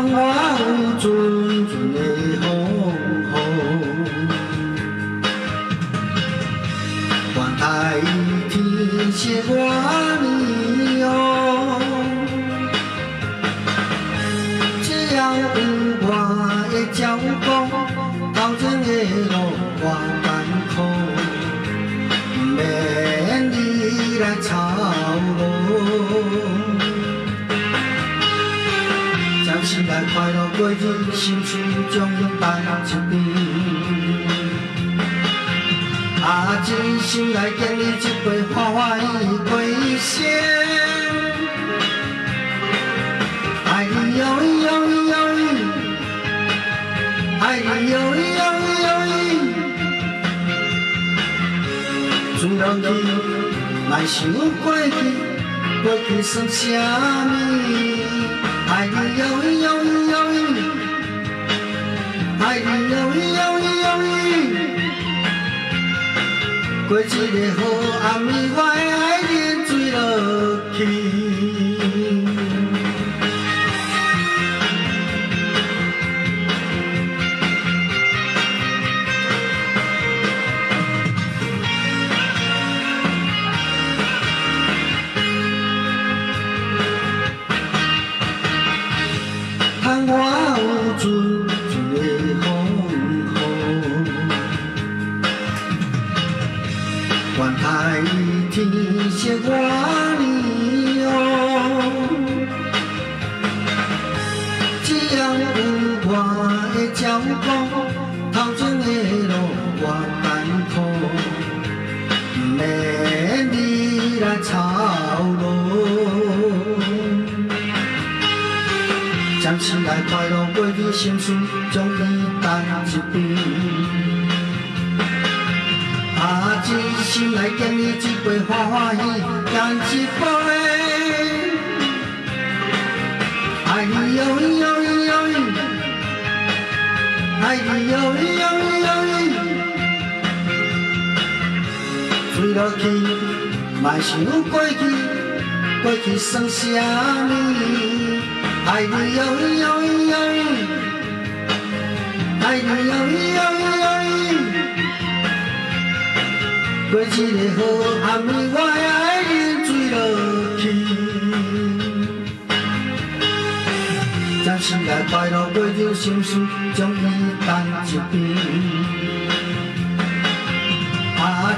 窗外有阵阵的风雨，愿台天惜我年哦。只要有我的照顾，头前的路我艰苦，免你来操劳。 心内快乐过去，心事将伊放一边。真心内建立一杯欢欢喜过一生。爱你哟咿哟咿哟咿，爱你哟咿哟咿哟咿。醉落去，莫想过去，过去算啥物？ 爱你哟咿哟咿哟咿，爱你哟咿哟咿哟咿。过一个好暗暝，我的爱人醉落去。窗外有阵阵的风雨，愿台天惜我年哦。只要有我的照顾，头前的路我艰苦，免你来操劳。 将心内快乐过去，心事将伊放一边。真心内建立一杯欢欢喜，干一杯。爱你哟咿哟咿哟咿，爱你哟咿哟咿哟咿。醉落去，莫想过去，过去算啥物？ 爱你哟咿哟咿哟咿，爱你哟咿哟咿哟咿。过一个好暗暝，我的爱人醉落去。将心内快乐过去，心事将伊放一边。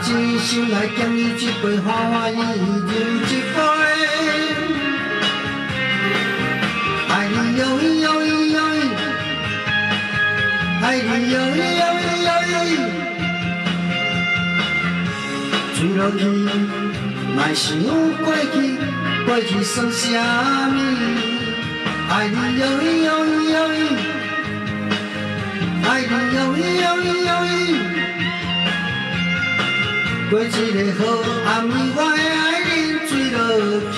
真心内建立一杯欢欢喜，饮一杯。 爱你哟咿哟咿哟咿，爱你哟咿哟咿哟咿。醉落去，莫想过去，过去算啥物？爱你哟咿哟咿哟咿，爱你哟咿哟咿哟咿。过一个好暗暝，我的爱人醉落去。